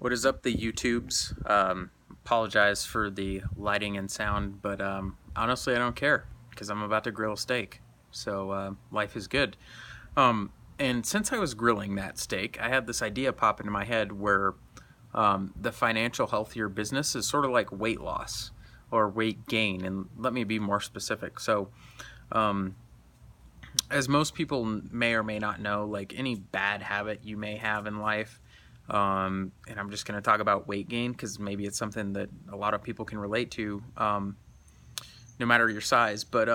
What is up, the YouTubes? Apologize for the lighting and sound, but honestly, I don't care because I'm about to grill a steak. So life is good. And since I was grilling that steak, I had this idea pop into my head where the financial healthier business is sort of like weight loss or weight gain. And let me be more specific. So, as most people may or may not know, like any bad habit you may have in life, and I'm just going to talk about weight gain because maybe it's something that a lot of people can relate to, no matter your size. But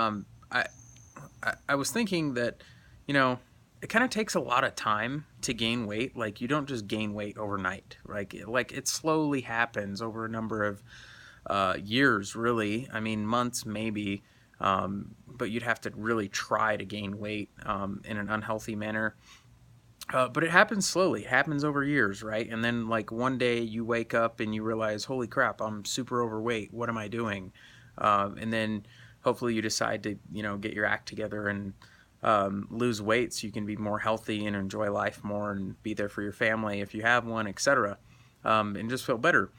I was thinking that, you know, it kind of takes a lot of time to gain weight. Like you don't just gain weight overnight. Like it slowly happens over a number of years, really. I mean, months maybe. But you'd have to really try to gain weight in an unhealthy manner. But it happens slowly. It happens over years, right? And then, like, one day you wake up and you realize, holy crap, I'm super overweight. What am I doing? And then hopefully you decide to, get your act together and lose weight so you can be more healthy and enjoy life more and be there for your family if you have one, etc. And just feel better.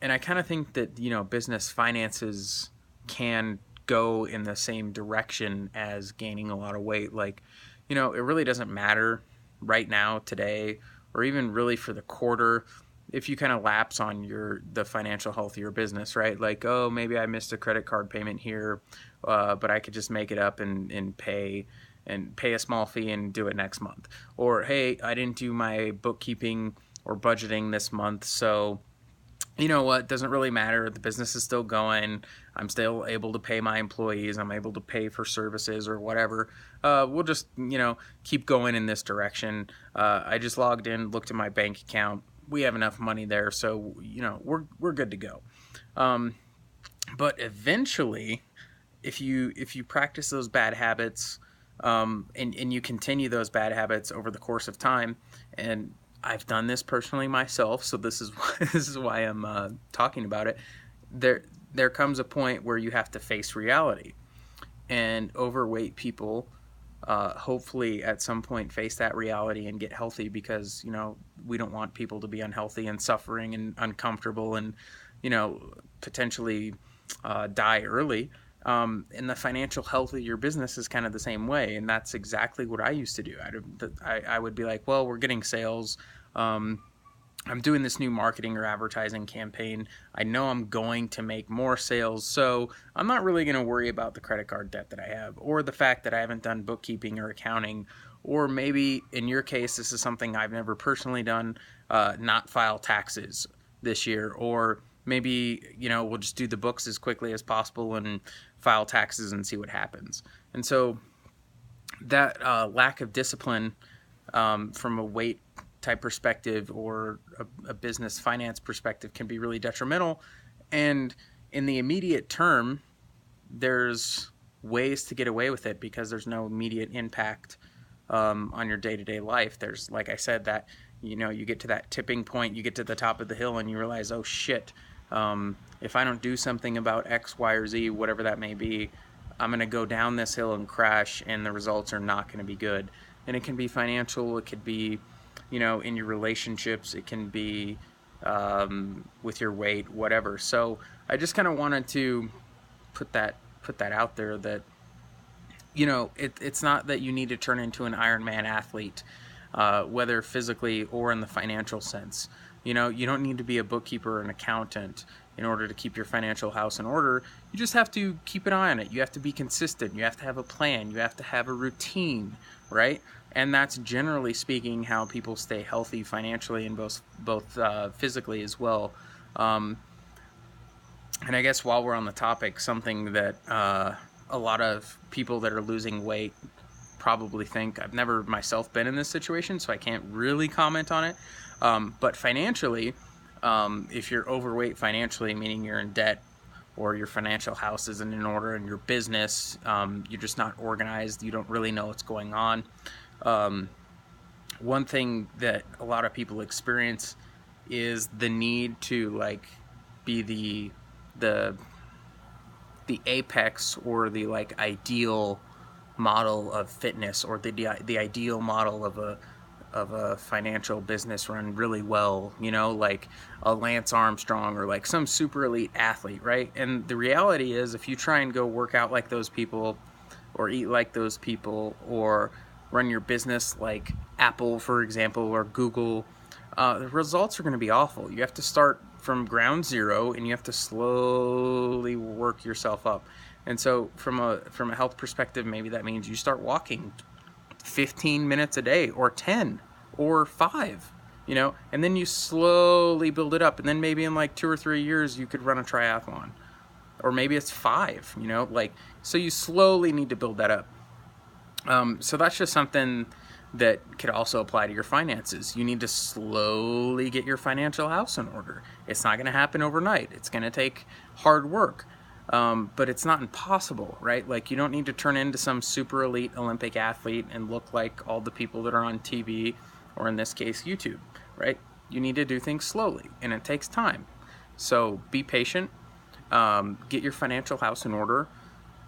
And I kind of think that, business finances can go in the same direction as gaining a lot of weight. Like, it really doesn't matter right now, today, or even really for the quarter, if you kind of lapse on the financial health of your business, right? Like, oh, maybe I missed a credit card payment here, but I could just make it up and pay a small fee and do it next month. Or, hey, I didn't do my bookkeeping or budgeting this month, so you know what, doesn't really matter. The business is still going. I'm still able to pay my employees. I'm able to pay for services or whatever. We'll just, keep going in this direction. I just logged in, looked at my bank account. We have enough money there, so, we're good to go. But eventually, if you practice those bad habits, and you continue those bad habits over the course of time, and I've done this personally myself, so this is this is why I'm talking about it. There comes a point where you have to face reality, and overweight people hopefully at some point face that reality and get healthy because we don't want people to be unhealthy and suffering and uncomfortable and potentially die early. And the financial health of your business is kind of the same way, and that's exactly what I used to do. I would be like, well, we're getting sales. I'm doing this new marketing or advertising campaign. I know I'm going to make more sales, so I'm not really going to worry about the credit card debt that I have or the fact that I haven't done bookkeeping or accounting. Or maybe in your case, this is something I've never personally done, not file taxes this year. Or maybe, we'll just do the books as quickly as possible and file taxes and see what happens. And so that lack of discipline from a weight type perspective or a business finance perspective can be really detrimental. And in the immediate term, there's ways to get away with it because there's no immediate impact on your day-to-day life. There's, like I said, that you get to that tipping point, you get to the top of the hill and you realize, oh shit, if I don't do something about X, Y, or Z, whatever that may be, I'm going to go down this hill and crash, and the results are not going to be good. And it can be financial, it could be, in your relationships, it can be with your weight, whatever. So I just kind of wanted to put that out there that, it's not that you need to turn into an Ironman athlete, whether physically or in the financial sense. You don't need to be a bookkeeper or an accountant in order to keep your financial house in order. You just have to keep an eye on it. You have to be consistent. You have to have a plan. You have to have a routine, right? And that's generally speaking how people stay healthy financially and both physically as well. And I guess while we're on the topic, something that a lot of people that are losing weight probably think, I've never myself been in this situation, so I can't really comment on it. But financially, if you're overweight financially, meaning you're in debt or your financial house isn't in order and your business, you're just not organized, you don't really know what's going on. One thing that a lot of people experience is the need to be the apex or the ideal model of fitness or the ideal model of a financial business run really well, you know, like a Lance Armstrong or like some super elite athlete, right? And the reality is, if you try and go work out like those people, or eat like those people, or run your business like Apple, for example, or Google, the results are going to be awful. You have to start from ground zero, and you have to slowly work yourself up. And so, from a health perspective, maybe that means you start walking 15 minutes a day, or 10, or 5, you know, and then you slowly build it up. And then maybe in like 2 or 3 years, you could run a triathlon, or maybe it's 5, you know, like, so you slowly need to build that up. So that's just something that could also apply to your finances. You need to slowly get your financial house in order. It's not going to happen overnight. It's going to take hard work. But it's not impossible, right? Like, you don't need to turn into some super elite Olympic athlete and look like all the people that are on TV, or in this case, YouTube, right? You need to do things slowly, and it takes time. So be patient, get your financial house in order,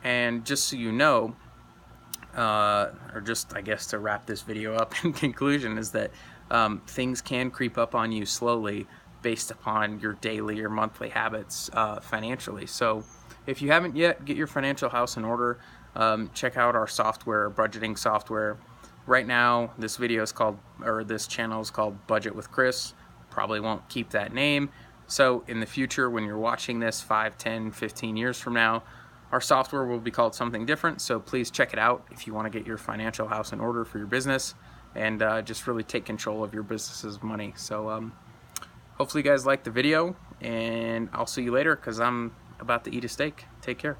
and just so you know, or just, I guess, to wrap this video up in conclusion, is that things can creep up on you slowly based upon your daily or monthly habits financially. So if you haven't yet, get your financial house in order. Check out our software, budgeting software. Right now, this video is called, or this channel is called Budget with Chris. Probably won't keep that name. So in the future, when you're watching this 5, 10, 15 years from now, our software will be called something different. So please check it out if you want to get your financial house in order for your business, and just really take control of your business's money. So hopefully you guys liked the video, and I'll see you later, because I'm about to eat a steak. Take care.